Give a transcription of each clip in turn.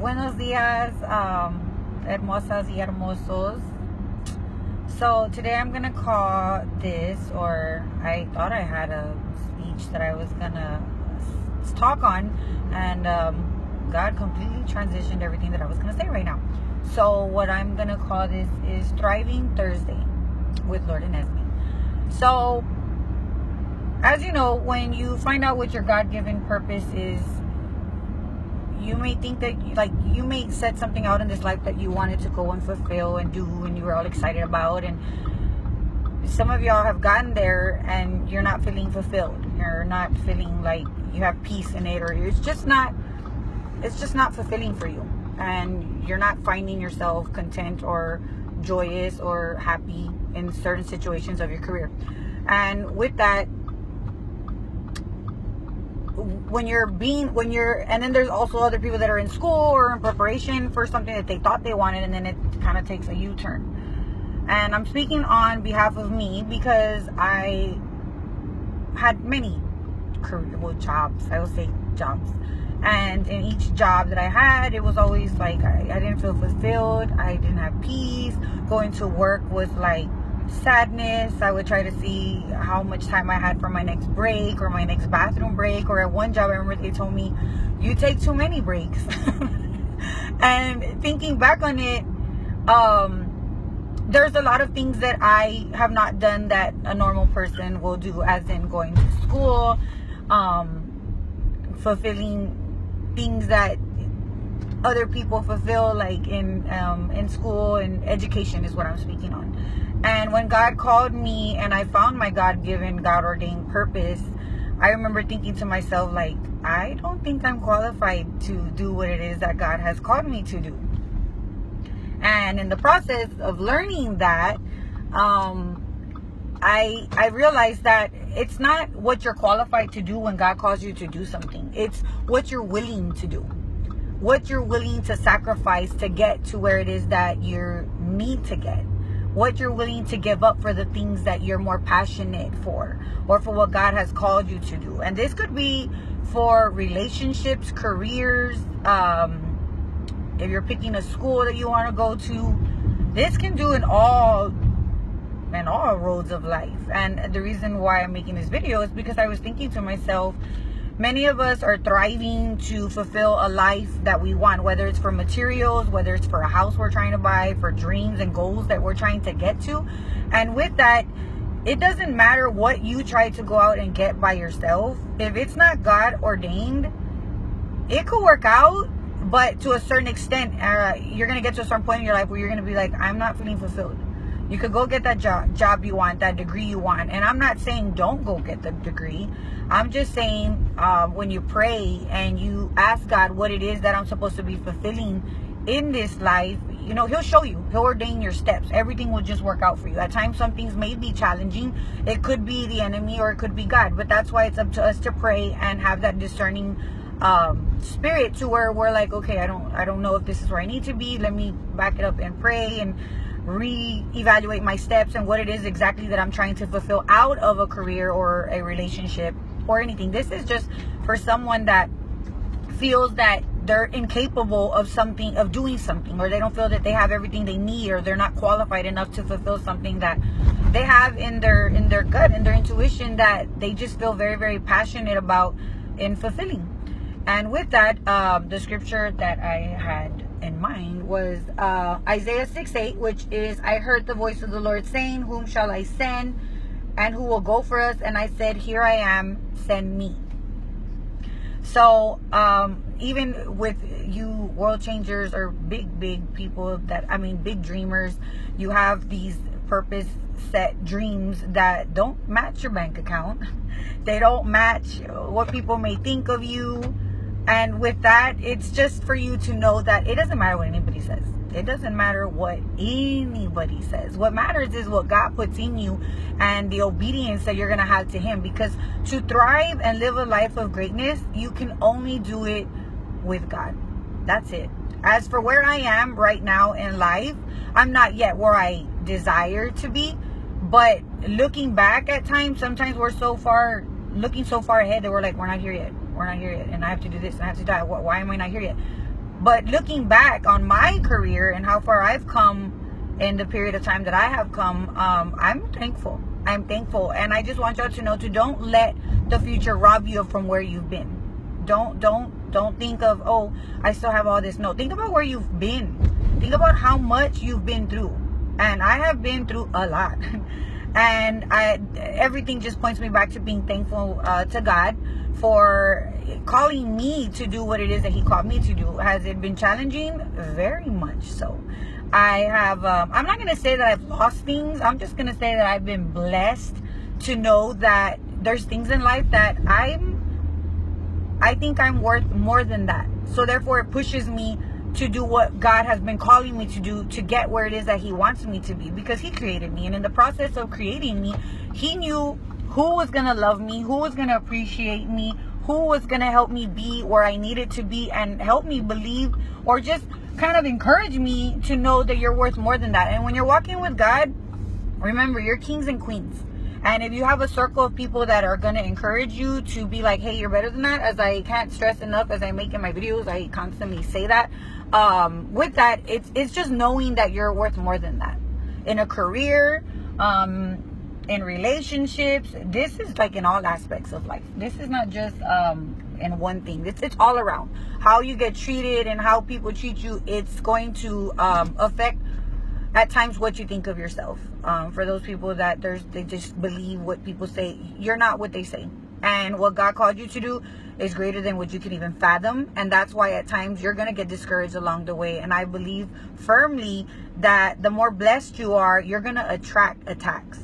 Buenos dias, hermosas y hermosos. So today I'm gonna call this, or I thought I had a speech that I was gonna talk on, and God completely transitioned everything that I was gonna say right now. So what I'm gonna call this is Thriving Thursday with Lord&Esmé. So as you know, when you find out what your God-given purpose is, you may think that, like, you may set something out in this life that you wanted to go and fulfill and do, and you were all excited about, and some of y'all have gotten there and you're not feeling fulfilled. You're not feeling like you have peace in it, or it's just not fulfilling for you, and you're not finding yourself content or joyous or happy in certain situations of your career. And with that, and then there's also other people that are in school or in preparation for something that they thought they wanted, and then it kind of takes a U-turn. And I'm speaking on behalf of me because I had many jobs, I will say jobs. And in each job that I had, it was always like I didn't feel fulfilled. I didn't have peace. Going to work was like sadness. I would try to see how much time I had for my next break or my next bathroom break. Or at one job, I remember they told me, you take too many breaks. And thinking back on it, there's a lot of things that I have not done that a normal person will do, as in going to school, fulfilling things that other people fulfill, like in school and education is what I'm speaking on. And when God called me and I found my God-given, God-ordained purpose, I remember thinking to myself, like, I don't think I'm qualified to do what it is that God has called me to do. And in the process of learning that, I realized that it's not what you're qualified to do when God calls you to do something. It's what you're willing to do. What you're willing to sacrifice to get to where it is that you need to get. What you're willing to give up for the things that you're more passionate for, or for what God has called you to do. And this could be for relationships, careers, if you're picking a school that you want to go to. This can do in all roads of life. And the reason why I'm making this video is because I was thinking to myself, many of us are thriving to fulfill a life that we want, whether it's for materials, whether it's for a house we're trying to buy, for dreams and goals that we're trying to get to. And with that, it doesn't matter what you try to go out and get by yourself. If it's not God ordained, it could work out, but to a certain extent, you're going to get to a certain point in your life where you're going to be like, I'm not feeling fulfilled. You could go get that job you want, that degree you want. And I'm not saying don't go get the degree. I'm just saying when you pray and you ask God what it is that I'm supposed to be fulfilling in this life, you know, He'll show you. He'll ordain your steps. Everything will just work out for you. At times, some things may be challenging. It could be the enemy or it could be God. But that's why it's up to us to pray and have that discerning spirit, to where we're like, okay, I don't know if this is where I need to be. Let me back it up and pray and re-evaluate my steps and what it is exactly that I'm trying to fulfill out of a career or a relationship or anything. This is just for someone that feels that they're incapable of doing something, or they don't feel that they have everything they need, or they're not qualified enough to fulfill something that they have in their gut, in their intuition, that they just feel very, very passionate about in fulfilling. And with that, the scripture that I had in mind was Isaiah 6:8, which is, I heard the voice of the Lord saying, whom shall I send, and who will go for us? And I said, here I am, send me. So even with you world changers or big people big dreamers, you have these purpose set dreams that don't match your bank account. They don't match what people may think of you. And with that, it's just for you to know that it doesn't matter what anybody says. It doesn't matter what anybody says. What matters is what God puts in you and the obedience that you're going to have to Him. Because to thrive and live a life of greatness, you can only do it with God. That's it. As for where I am right now in life, I'm not yet where I desire to be. But looking back at times, sometimes we're looking so far ahead that we're like, we're not here yet. And I have to do this and I have to do that. Why am I not here yet? But looking back on my career and how far I've come in the period of time that I have come, I'm thankful. I'm thankful. And I just want y'all to know to don't let the future rob you from where you've been. Don't think of, oh, I still have all this. No, think about where you've been. Think about how much you've been through. And I have been through a lot. And everything just points me back to being thankful to God for calling me to do what it is that he called me to do. Has it been challenging? Very much so. I have, I'm not going to say that I've lost things. I'm just going to say that I've been blessed to know that there's things in life that I think I'm worth more than that. So therefore it pushes me to do what God has been calling me to do to get where it is that he wants me to be, because he created me. And in the process of creating me, he knew who was going to love me, who was going to appreciate me, who was going to help me be where I needed to be and help me believe, or just kind of encourage me to know that you're worth more than that. And when you're walking with God, remember, you're kings and queens. And if you have a circle of people that are going to encourage you to be like, hey, you're better than that, as I can't stress enough, as I make in my videos, I constantly say that. With that, it's just knowing that you're worth more than that. In a career, in relationships, this is like in all aspects of life. This is not just in one thing. It's all around. How you get treated and how people treat you, it's going to affect at times what you think of yourself. For those people that they just believe what people say, you're not what they say. And what God called you to do is greater than what you can even fathom. And that's why at times you're going to get discouraged along the way. And I believe firmly that the more blessed you are, you're going to attract attacks.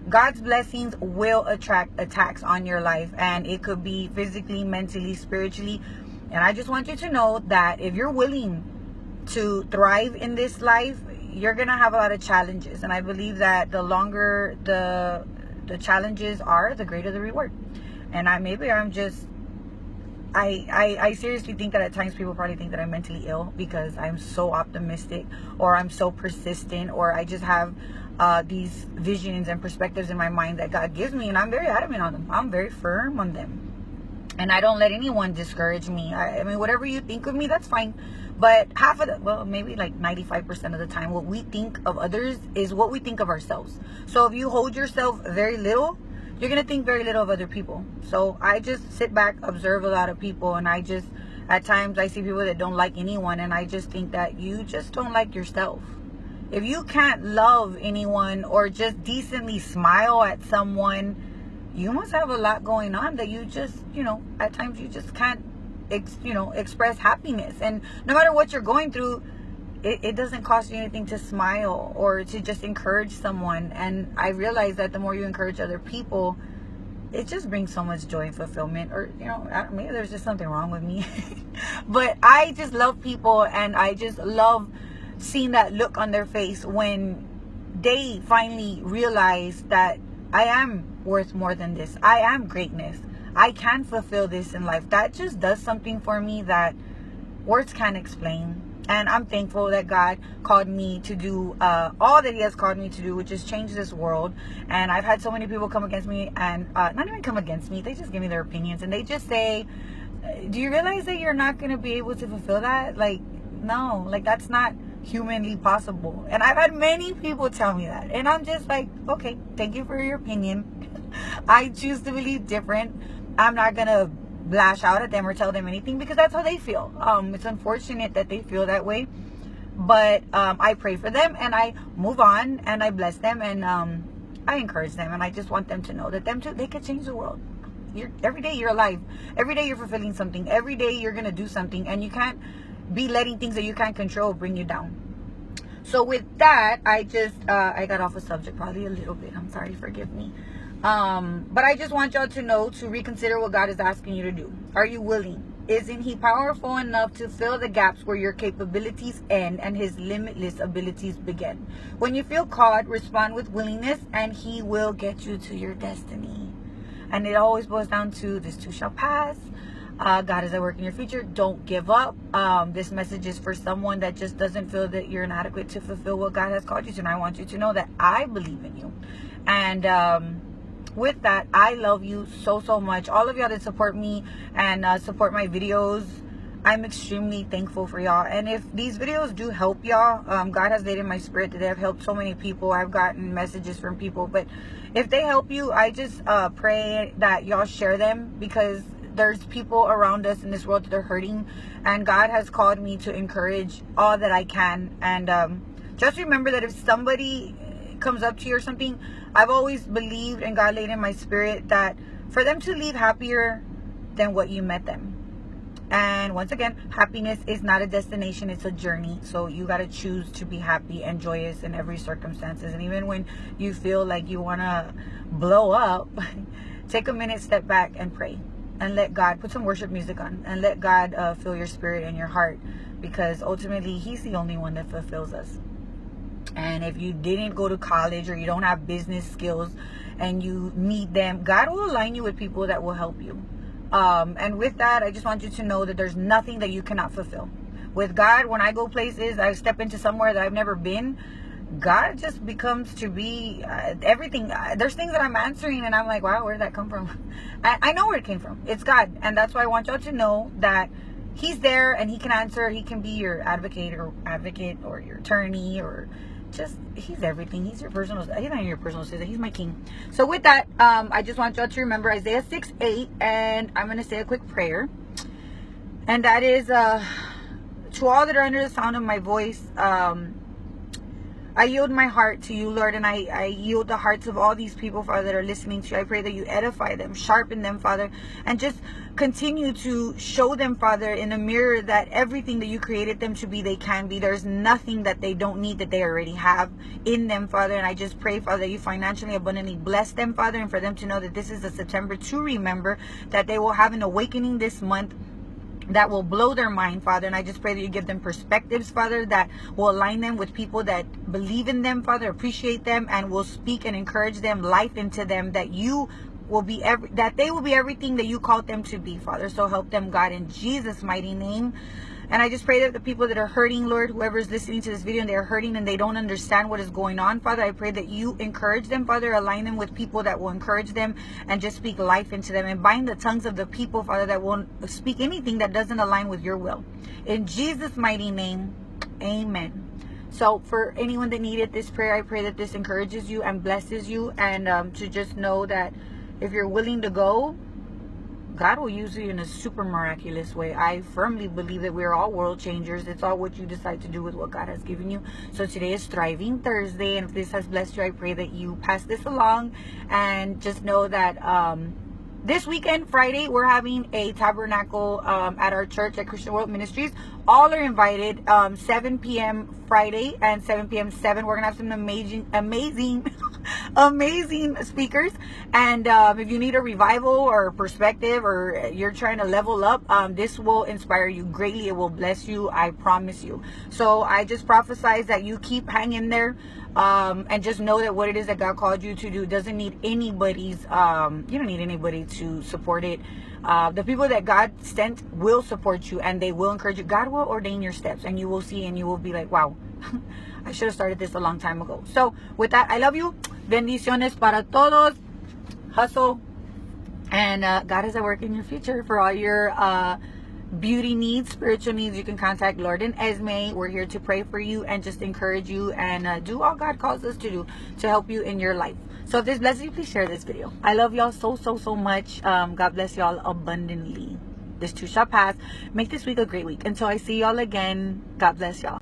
God's blessings will attract attacks on your life. And it could be physically, mentally, spiritually. And I just want you to know that if you're willing to thrive in this life, you're going to have a lot of challenges. And I believe that the longer the challenges are, the greater the reward. And I seriously think that at times people probably think that I'm mentally ill because I'm so optimistic, or I'm so persistent, or I just have these visions and perspectives in my mind that God gives me, and I'm very adamant on them. I'm very firm on them. And I don't let anyone discourage me. I mean, whatever you think of me, that's fine. But half of the, well, maybe like 95% of the time, what we think of others is what we think of ourselves. So if you hold yourself very little, you're going to think very little of other people. So I just sit back, observe a lot of people. And I just, at times I see people that don't like anyone. And I just think that you just don't like yourself. If you can't love anyone or just decently smile at someone, you must have a lot going on that you just, at times you just can't, express happiness. And no matter what you're going through, it doesn't cost you anything to smile or to just encourage someone. And I realize that the more you encourage other people, it just brings so much joy and fulfillment. Or, maybe there's just something wrong with me. But I just love people, and I just love seeing that look on their face when they finally realize that I am worth more than this. I am greatness. I can fulfill this in life. That just does something for me that words can't explain. And I'm thankful that God called me to do all that he has called me to do, which is change this world. And I've had so many people come against me, and not even come against me. They just give me their opinions, and they just say, do you realize that you're not going to be able to fulfill that? Like, no, like that's not humanly possible. And I've had many people tell me that. And I'm just like, okay, thank you for your opinion. I choose to believe different. I'm not going to lash out at them or tell them anything because that's how they feel. It's unfortunate that they feel that way. But I pray for them, and I move on, and I bless them, and I encourage them. And I just want them to know that them too, they could change the world. Every day you're alive. Every day you're fulfilling something. Every day you're going to do something. And you can't be letting things that you can't control bring you down. So with that, I got off a subject probably a little bit. I'm sorry, forgive me. But I just want y'all to know to reconsider what God is asking you to do. Are you willing? Isn't he powerful enough to fill the gaps where your capabilities end and his limitless abilities begin? When you feel called, respond with willingness, and he will get you to your destiny. And it always boils down to this too shall pass. God is at work in your future. Don't give up. This message is for someone that just doesn't feel that you're inadequate to fulfill what God has called you to. And I want you to know that I believe in you. And with that, I love you so much. All of y'all that support me and support my videos, I'm extremely thankful for y'all. And if these videos do help y'all, God has laid in my spirit that they have helped so many people. I've gotten messages from people, but if they help you, I just pray that y'all share them, because there's people around us in this world that are hurting, and God has called me to encourage all that I can. And just remember that if somebody comes up to you or something, I've always believed, and God laid in my spirit, that for them to leave happier than what you met them. And once again, happiness is not a destination, it's a journey. So you got to choose to be happy and joyous in every circumstances. And even when you feel like you want to blow up, take a minute, step back and pray, and let God put some worship music on, and let God fill your spirit and your heart, because ultimately He's the only one that fulfills us. And if you didn't go to college, or you don't have business skills and you need them, God will align you with people that will help you. And with that, I just want you to know that there's nothing that you cannot fulfill. With God, when I go places, I step into somewhere that I've never been, God just becomes to be everything. There's things that I'm answering and I'm like, wow, where did that come from? I know where it came from. It's God. And that's why I want y'all to know that He's there and He can answer. He can be your advocate or your attorney, or just, He's everything. He's your personal, He's not your personal assistant. He's my king. So with that, I just want y'all to remember Isaiah 6:8, and I'm going to say a quick prayer. And that is, to all that are under the sound of my voice, I yield my heart to you, Lord, and I yield the hearts of all these people, Father, that are listening to you. I pray that you edify them, sharpen them, Father, and just continue to show them, Father, in a mirror that everything that you created them to be, they can be. There's nothing that they don't need that they already have in them, Father. And I just pray, Father, that you financially abundantly bless them, Father, and for them to know that this is a September to remember, that they will have an awakening this month that will blow their mind, Father. And I just pray that you give them perspectives, Father, that will align them with people that believe in them, Father, appreciate them, and will speak and encourage them, life into them, that you will be that they will be everything that you called them to be, Father. So help them, God, in Jesus' mighty name. And I just pray that the people that are hurting, Lord, whoever is listening to this video and they're hurting and they don't understand what is going on, Father, I pray that you encourage them, Father, align them with people that will encourage them and just speak life into them, and bind the tongues of the people, Father, that won't speak anything that doesn't align with your will. In Jesus' mighty name, amen. So for anyone that needed this prayer, I pray that this encourages you and blesses you, and to just know that if you're willing to go, God will use you in a super miraculous way. I firmly believe that we're all world changers. It's all what you decide to do with what God has given you. So today is Thriving Thursday, and if this has blessed you, I pray that you pass this along, and just know that this weekend, Friday, we're having a tabernacle at our church at Christian World Ministries. All are invited. 7 p.m. Friday and 7 p.m. 7. We're gonna have some amazing speakers. And if you need a revival or perspective, or you're trying to level up, this will inspire you greatly. It will bless you, I promise you. So I just prophesize that you keep hanging there, and just know that what it is that God called you to do doesn't need anybody's you don't need anybody to support it. The people that God sent will support you, and they will encourage you. God will ordain your steps, and you will see, and you will be like, wow, I should have started this a long time ago. So with that, I love you. Bendiciones para todos. Hustle, and God is at work in your future. For all your beauty needs, spiritual needs, you can contact Lord&Esmé. We're here to pray for you and just encourage you, and do all God calls us to do to help you in your life. So if this blesses you, please share this video. I love y'all so much. God bless y'all abundantly. This too shall pass. Make this week a great week. Until I see y'all again, God bless y'all.